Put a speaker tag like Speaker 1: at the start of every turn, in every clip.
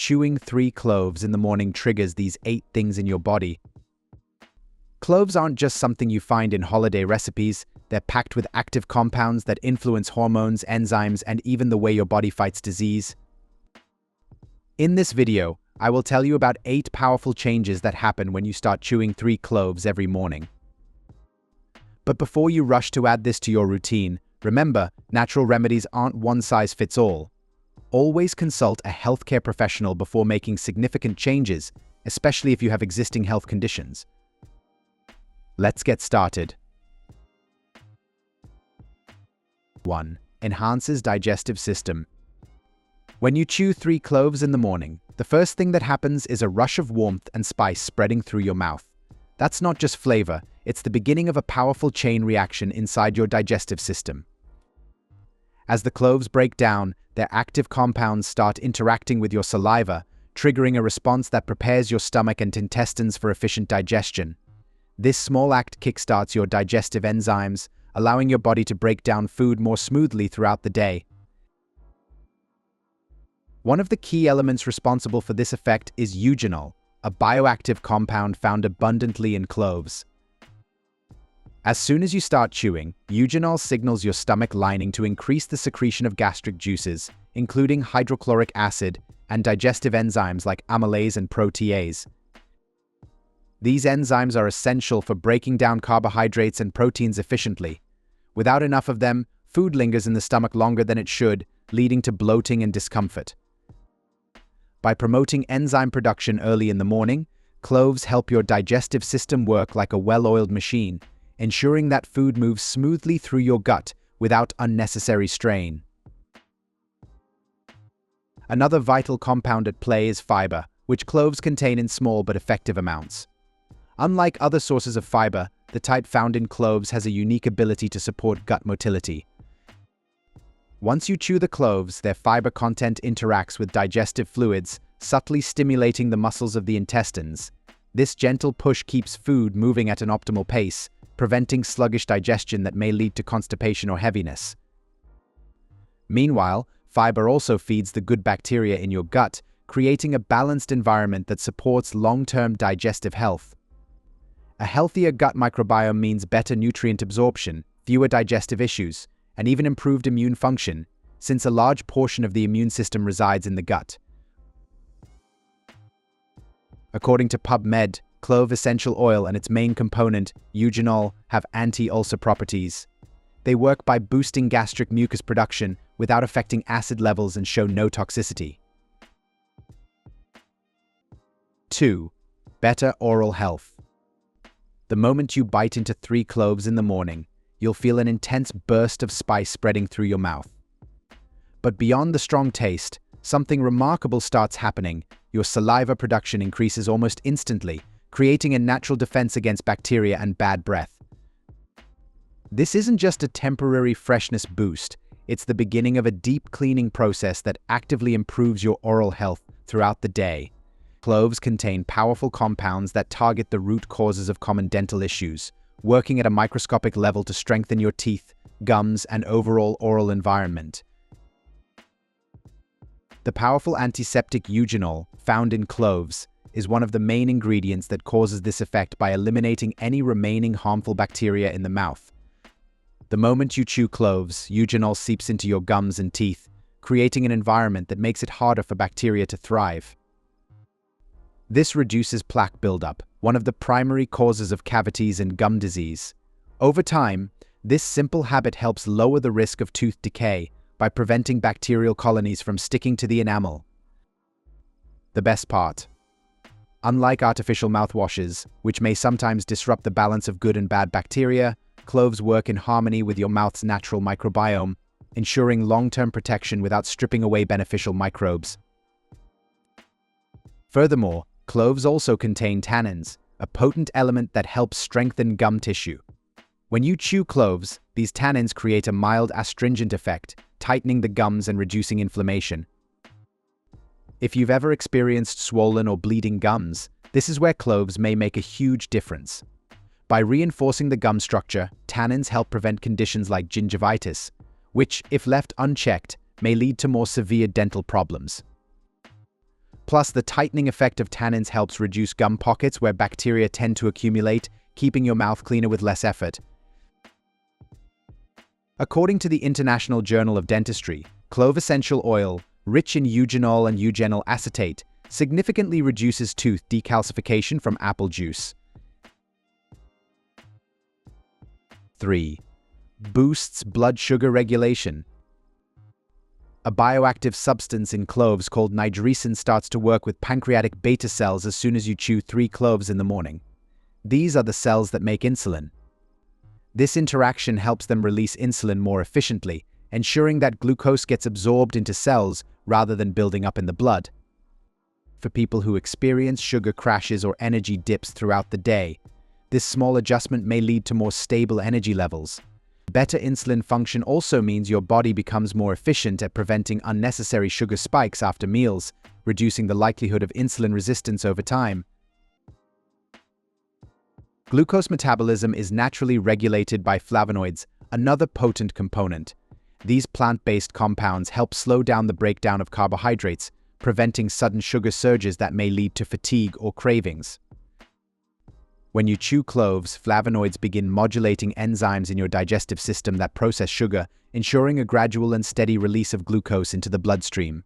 Speaker 1: chewing 3 cloves in the morning triggers these 8 things in your body. Cloves aren't just something you find in holiday recipes, they're packed with active compounds that influence hormones, enzymes, and even the way your body fights disease. In this video, I will tell you about 8 powerful changes that happen when you start chewing 3 cloves every morning. But before you rush to add this to your routine, remember, natural remedies aren't one size fits all. Always consult a healthcare professional before making significant changes, especially if you have existing health conditions. Let's get started. 1. Enhances digestive system. When you chew 3 cloves in the morning, the first thing that happens is a rush of warmth and spice spreading through your mouth. That's not just flavor, it's the beginning of a powerful chain reaction inside your digestive system. As the cloves break down, their active compounds start interacting with your saliva, triggering a response that prepares your stomach and intestines for efficient digestion. This small act kickstarts your digestive enzymes, allowing your body to break down food more smoothly throughout the day. One of the key elements responsible for this effect is Eugenol, a bioactive compound found abundantly in cloves. As soon as you start chewing, Eugenol signals your stomach lining to increase the secretion of gastric juices, including hydrochloric acid and digestive enzymes like amylase and protease. These enzymes are essential for breaking down carbohydrates and proteins efficiently. Without enough of them, food lingers in the stomach longer than it should, leading to bloating and discomfort. By promoting enzyme production early in the morning, cloves help your digestive system work like a well-oiled machine, ensuring that food moves smoothly through your gut without unnecessary strain. Another vital compound at play is fiber, which cloves contain in small but effective amounts. Unlike other sources of fiber, the type found in cloves has a unique ability to support gut motility. Once you chew the cloves, their fiber content interacts with digestive fluids, subtly stimulating the muscles of the intestines. This gentle push keeps food moving at an optimal pace, preventing sluggish digestion that may lead to constipation or heaviness. Meanwhile, fiber also feeds the good bacteria in your gut, creating a balanced environment that supports long-term digestive health. A healthier gut microbiome means better nutrient absorption, fewer digestive issues, and even improved immune function, since a large portion of the immune system resides in the gut. According to PubMed, clove essential oil and its main component, Eugenol, have anti-ulcer properties. They work by boosting gastric mucus production without affecting acid levels and show no toxicity. 2. Better oral health. The moment you bite into 3 cloves in the morning, you'll feel an intense burst of spice spreading through your mouth. But beyond the strong taste, something remarkable starts happening. Your saliva production increases almost instantly, creating a natural defense against bacteria and bad breath. This isn't just a temporary freshness boost, it's the beginning of a deep cleaning process that actively improves your oral health throughout the day. Cloves contain powerful compounds that target the root causes of common dental issues, working at a microscopic level to strengthen your teeth, gums, and overall oral environment. The powerful antiseptic Eugenol, found in cloves, is one of the main ingredients that causes this effect by eliminating any remaining harmful bacteria in the mouth. The moment you chew cloves, Eugenol seeps into your gums and teeth, creating an environment that makes it harder for bacteria to thrive. This reduces plaque buildup, one of the primary causes of cavities and gum disease. Over time, this simple habit helps lower the risk of tooth decay by preventing bacterial colonies from sticking to the enamel. The best part: unlike artificial mouthwashes, which may sometimes disrupt the balance of good and bad bacteria, cloves work in harmony with your mouth's natural microbiome, ensuring long-term protection without stripping away beneficial microbes. Furthermore, cloves also contain tannins, a potent element that helps strengthen gum tissue. When you chew cloves, these tannins create a mild astringent effect, tightening the gums and reducing inflammation. If you've ever experienced swollen or bleeding gums, this is where cloves may make a huge difference. By reinforcing the gum structure, tannins help prevent conditions like gingivitis, which, if left unchecked, may lead to more severe dental problems. Plus, the tightening effect of tannins helps reduce gum pockets where bacteria tend to accumulate, keeping your mouth cleaner with less effort. According to the International Journal of Dentistry, clove essential oil, rich in eugenol and eugenol acetate, significantly reduces tooth decalcification from apple juice. 3. Boosts blood sugar regulation. A bioactive substance in cloves called nigresin starts to work with pancreatic beta cells as soon as you chew 3 cloves in the morning. These are the cells that make insulin. This interaction helps them release insulin more efficiently, ensuring that glucose gets absorbed into cells rather than building up in the blood. For people who experience sugar crashes or energy dips throughout the day, this small adjustment may lead to more stable energy levels. Better insulin function also means your body becomes more efficient at preventing unnecessary sugar spikes after meals, reducing the likelihood of insulin resistance over time. Glucose metabolism is naturally regulated by flavonoids, another potent component. These plant-based compounds help slow down the breakdown of carbohydrates, preventing sudden sugar surges that may lead to fatigue or cravings. When you chew cloves, flavonoids begin modulating enzymes in your digestive system that process sugar, ensuring a gradual and steady release of glucose into the bloodstream.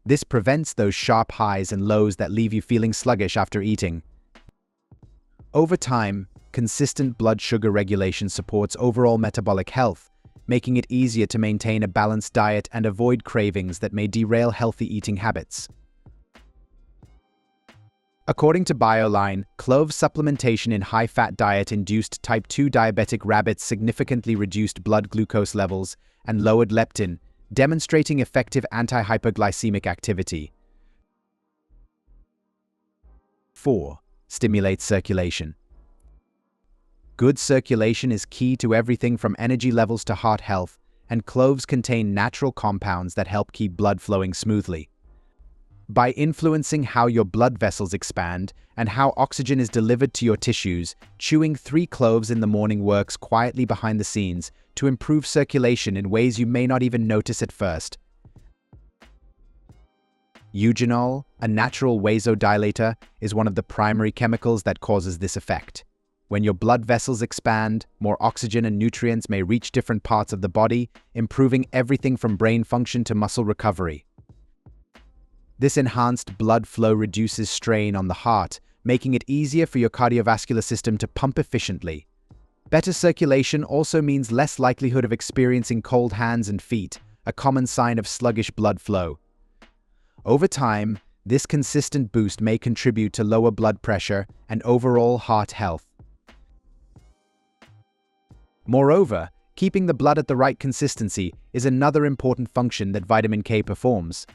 Speaker 1: This prevents those sharp highs and lows that leave you feeling sluggish after eating. Over time, consistent blood sugar regulation supports overall metabolic health, making it easier to maintain a balanced diet and avoid cravings that may derail healthy eating habits. According to BioLine, clove supplementation in high-fat diet-induced type 2 diabetic rabbits significantly reduced blood glucose levels and lowered leptin, demonstrating effective anti-hyperglycemic activity. 4. Stimulates circulation. Good circulation is key to everything from energy levels to heart health, and cloves contain natural compounds that help keep blood flowing smoothly. By influencing how your blood vessels expand and how oxygen is delivered to your tissues, chewing 3 cloves in the morning works quietly behind the scenes to improve circulation in ways you may not even notice at first. Eugenol, a natural vasodilator, is one of the primary chemicals that causes this effect. When your blood vessels expand, more oxygen and nutrients may reach different parts of the body, improving everything from brain function to muscle recovery. This enhanced blood flow reduces strain on the heart, making it easier for your cardiovascular system to pump efficiently. Better circulation also means less likelihood of experiencing cold hands and feet, a common sign of sluggish blood flow. Over time, this consistent boost may contribute to lower blood pressure and overall heart health. Moreover, keeping the blood at the right consistency is another important function that vitamin K performs.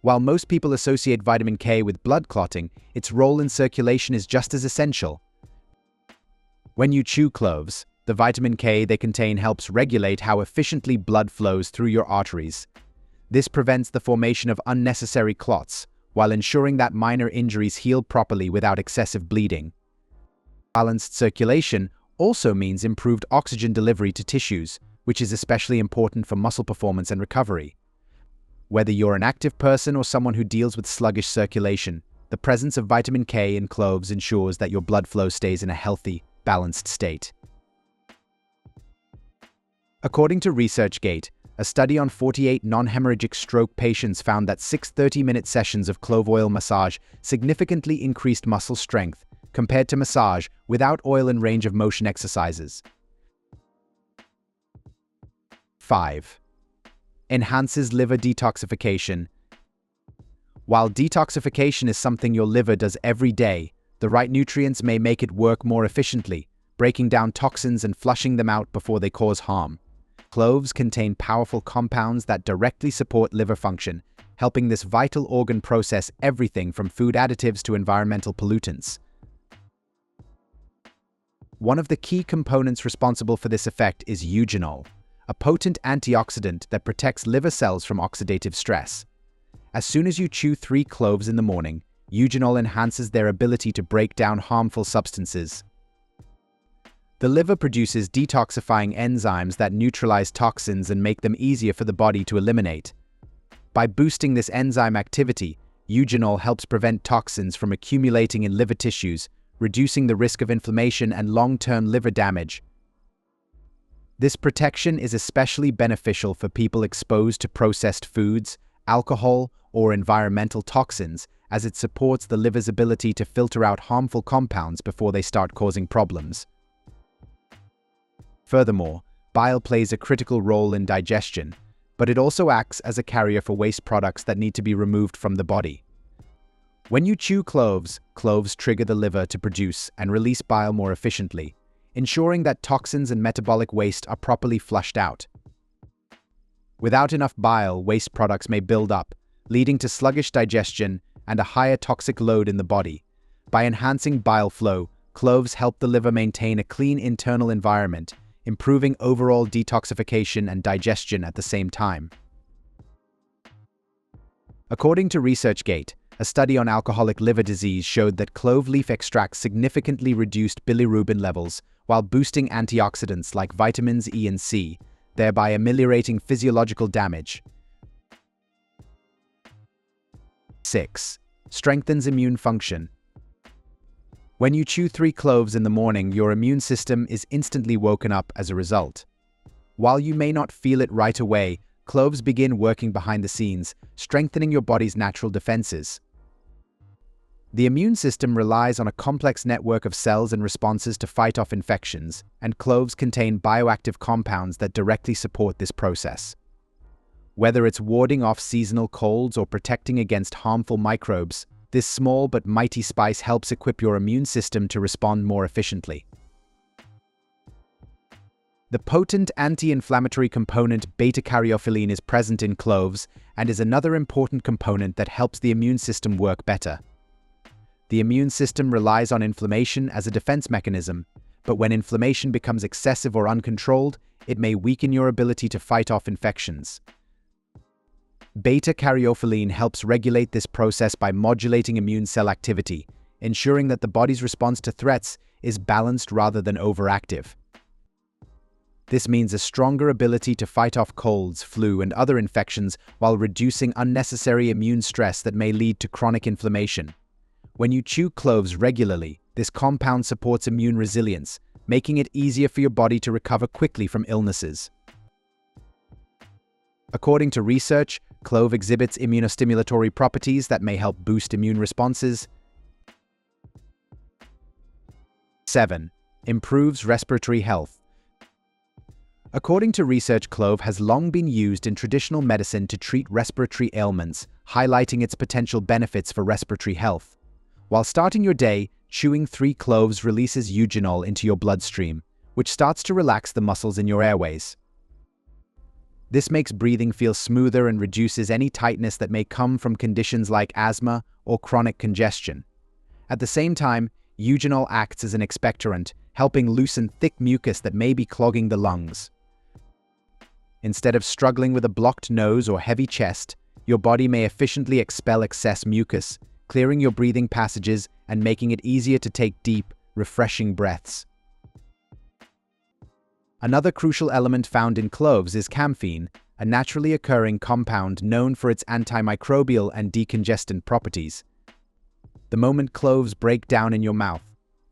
Speaker 1: While most people associate vitamin K with blood clotting, its role in circulation is just as essential. When you chew cloves, the vitamin K they contain helps regulate how efficiently blood flows through your arteries. This prevents the formation of unnecessary clots, while ensuring that minor injuries heal properly without excessive bleeding. Balanced circulation also means improved oxygen delivery to tissues, which is especially important for muscle performance and recovery. Whether you're an active person or someone who deals with sluggish circulation, the presence of vitamin K in cloves ensures that your blood flow stays in a healthy, balanced state. According to ResearchGate, a study on 48 non-hemorrhagic stroke patients found that 6 30-minute sessions of clove oil massage significantly increased muscle strength compared to massage without oil and range of motion exercises. 5. Enhances liver detoxification. While detoxification is something your liver does every day, the right nutrients may make it work more efficiently, breaking down toxins and flushing them out before they cause harm. Cloves contain powerful compounds that directly support liver function, helping this vital organ process everything from food additives to environmental pollutants. One of the key components responsible for this effect is eugenol, a potent antioxidant that protects liver cells from oxidative stress. As soon as you chew 3 cloves in the morning, eugenol enhances their ability to break down harmful substances. The liver produces detoxifying enzymes that neutralize toxins and make them easier for the body to eliminate. By boosting this enzyme activity, Eugenol helps prevent toxins from accumulating in liver tissues, reducing the risk of inflammation and long-term liver damage. This protection is especially beneficial for people exposed to processed foods, alcohol, or environmental toxins, as it supports the liver's ability to filter out harmful compounds before they start causing problems. Furthermore, bile plays a critical role in digestion, but it also acts as a carrier for waste products that need to be removed from the body. When you chew cloves, cloves trigger the liver to produce and release bile more efficiently, ensuring that toxins and metabolic waste are properly flushed out. Without enough bile, waste products may build up, leading to sluggish digestion and a higher toxic load in the body. By enhancing bile flow, cloves help the liver maintain a clean internal environment, improving overall detoxification and digestion at the same time. According to ResearchGate, a study on alcoholic liver disease showed that clove leaf extracts significantly reduced bilirubin levels while boosting antioxidants like vitamins E and C, thereby ameliorating physiological damage. 6. Strengthens immune function. When you chew 3 cloves in the morning, your immune system is instantly woken up as a result. While you may not feel it right away, cloves begin working behind the scenes, strengthening your body's natural defenses. The immune system relies on a complex network of cells and responses to fight off infections, and cloves contain bioactive compounds that directly support this process. Whether it's warding off seasonal colds or protecting against harmful microbes, this small but mighty spice helps equip your immune system to respond more efficiently. The potent anti-inflammatory component beta-caryophyllene is present in cloves and is another important component that helps the immune system work better. The immune system relies on inflammation as a defense mechanism, but when inflammation becomes excessive or uncontrolled, it may weaken your ability to fight off infections. Beta-caryophyllene helps regulate this process by modulating immune cell activity, ensuring that the body's response to threats is balanced rather than overactive. This means a stronger ability to fight off colds, flu, and other infections while reducing unnecessary immune stress that may lead to chronic inflammation. When you chew cloves regularly, this compound supports immune resilience, making it easier for your body to recover quickly from illnesses. According to research, clove exhibits immunostimulatory properties that may help boost immune responses. 7. Improves respiratory health. According to research, clove has long been used in traditional medicine to treat respiratory ailments, highlighting its potential benefits for respiratory health. While starting your day, chewing 3 cloves releases eugenol into your bloodstream, which starts to relax the muscles in your airways. This makes breathing feel smoother and reduces any tightness that may come from conditions like asthma or chronic congestion. At the same time, eugenol acts as an expectorant, helping loosen thick mucus that may be clogging the lungs. Instead of struggling with a blocked nose or heavy chest, your body may efficiently expel excess mucus, clearing your breathing passages and making it easier to take deep, refreshing breaths. Another crucial element found in cloves is camphene, a naturally occurring compound known for its antimicrobial and decongestant properties. The moment cloves break down in your mouth,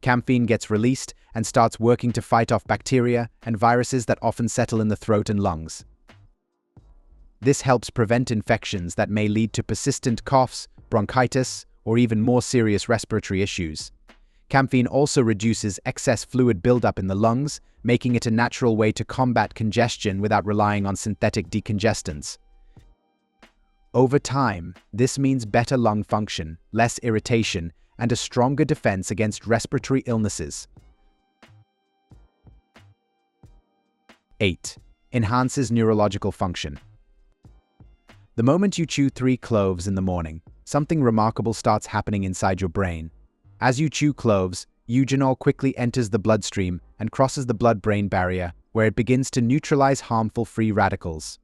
Speaker 1: camphene gets released and starts working to fight off bacteria and viruses that often settle in the throat and lungs. This helps prevent infections that may lead to persistent coughs, bronchitis, or even more serious respiratory issues. Camphene also reduces excess fluid buildup in the lungs, making it a natural way to combat congestion without relying on synthetic decongestants. Over time, this means better lung function, less irritation, and a stronger defense against respiratory illnesses. 8. Enhances neurological function. The moment you chew 3 cloves in the morning, something remarkable starts happening inside your brain. As you chew cloves, eugenol quickly enters the bloodstream and crosses the blood-brain barrier, where it begins to neutralize harmful free radicals.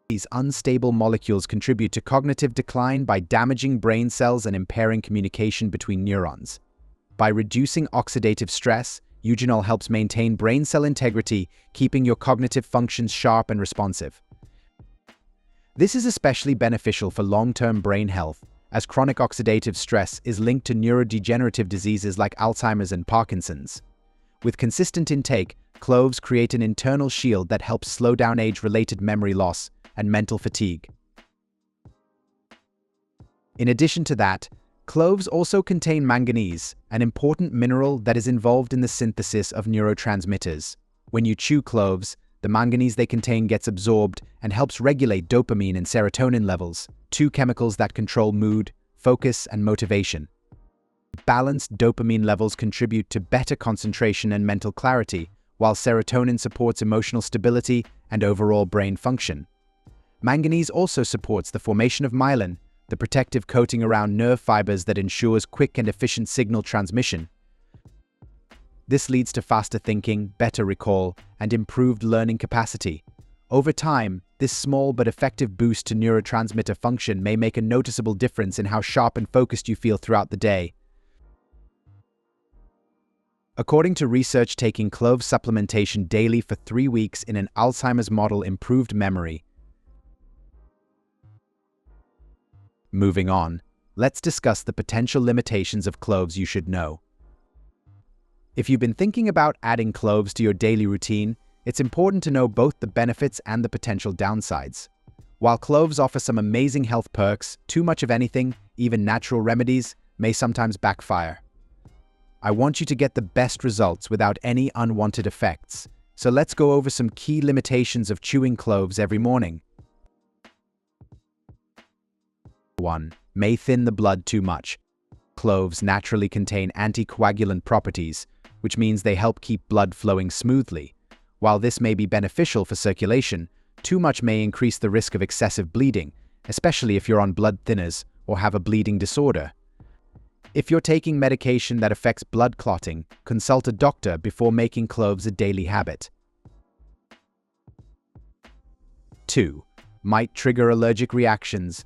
Speaker 1: These unstable molecules contribute to cognitive decline by damaging brain cells and impairing communication between neurons. By reducing oxidative stress, eugenol helps maintain brain cell integrity, keeping your cognitive functions sharp and responsive. This is especially beneficial for long-term brain health, as chronic oxidative stress is linked to neurodegenerative diseases like Alzheimer's and Parkinson's. With consistent intake, cloves create an internal shield that helps slow down age-related memory loss and mental fatigue. In addition to that, cloves also contain manganese, an important mineral that is involved in the synthesis of neurotransmitters. When you chew cloves, the manganese they contain gets absorbed and helps regulate dopamine and serotonin levels, two chemicals that control mood, focus, and motivation. Balanced dopamine levels contribute to better concentration and mental clarity, while serotonin supports emotional stability and overall brain function. Manganese also supports the formation of myelin, the protective coating around nerve fibers that ensures quick and efficient signal transmission. This leads to faster thinking, better recall, and improved learning capacity. Over time, this small but effective boost to neurotransmitter function may make a noticeable difference in how sharp and focused you feel throughout the day. According to research, taking clove supplementation daily for 3 weeks in an Alzheimer's model improved memory. Moving on, let's discuss the potential limitations of cloves you should know. If you've been thinking about adding cloves to your daily routine, it's important to know both the benefits and the potential downsides. While cloves offer some amazing health perks, too much of anything, even natural remedies, may sometimes backfire. I want you to get the best results without any unwanted effects, so let's go over some key limitations of chewing cloves every morning. 1. May thin the blood too much. Cloves naturally contain anticoagulant properties, which means they help keep blood flowing smoothly. While this may be beneficial for circulation, too much may increase the risk of excessive bleeding, especially if you're on blood thinners or have a bleeding disorder. If you're taking medication that affects blood clotting, consult a doctor before making cloves a daily habit. 2. Might trigger allergic reactions.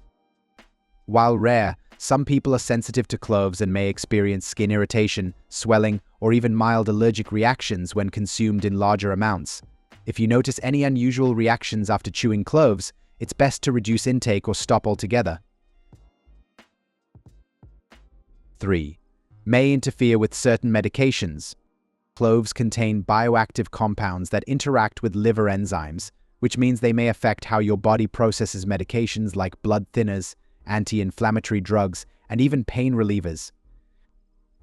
Speaker 1: While rare, some people are sensitive to cloves and may experience skin irritation, swelling, or even mild allergic reactions when consumed in larger amounts. If you notice any unusual reactions after chewing cloves, it's best to reduce intake or stop altogether. 3. May interfere with certain medications. Cloves contain bioactive compounds that interact with liver enzymes, which means they may affect how your body processes medications like blood thinners, anti-inflammatory drugs, and even pain relievers.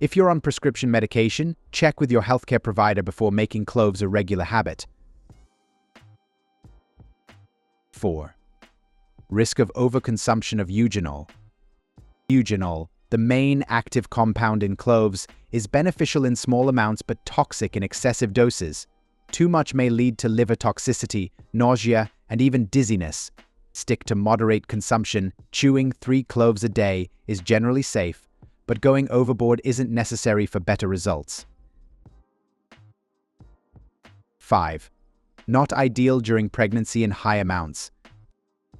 Speaker 1: If you're on prescription medication, check with your healthcare provider before making cloves a regular habit. 4. Risk of overconsumption of eugenol. Eugenol, the main active compound in cloves, is beneficial in small amounts but toxic in excessive doses. Too much may lead to liver toxicity, nausea, and even dizziness. Stick to moderate consumption. Chewing 3 cloves a day is generally safe, but going overboard isn't necessary for better results. 5. Not ideal during pregnancy in high amounts.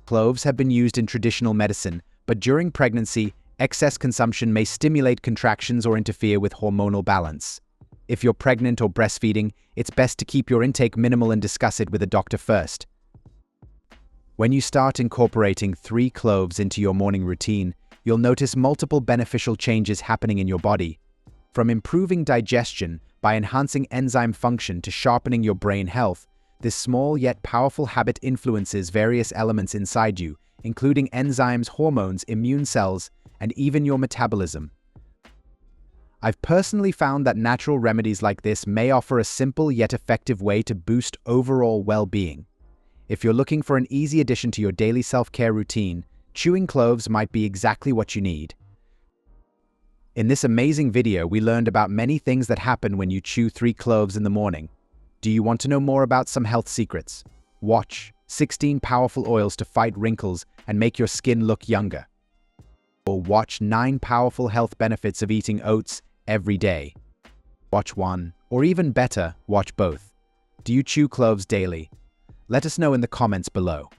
Speaker 1: Cloves have been used in traditional medicine, but during pregnancy, excess consumption may stimulate contractions or interfere with hormonal balance. If you're pregnant or breastfeeding, it's best to keep your intake minimal and discuss it with a doctor first. When you start incorporating 3 cloves into your morning routine, you'll notice multiple beneficial changes happening in your body. From improving digestion by enhancing enzyme function to sharpening your brain health, this small yet powerful habit influences various elements inside you, including enzymes, hormones, immune cells, and even your metabolism. I've personally found that natural remedies like this may offer a simple yet effective way to boost overall well-being. If you're looking for an easy addition to your daily self-care routine, chewing cloves might be exactly what you need. In this amazing video, we learned about many things that happen when you chew 3 cloves in the morning. Do you want to know more about some health secrets? Watch 16 powerful oils to fight wrinkles and make your skin look younger. Or watch 9 powerful health benefits of eating oats every day. Watch one, or even better, watch both. Do you chew cloves daily? Let us know in the comments below.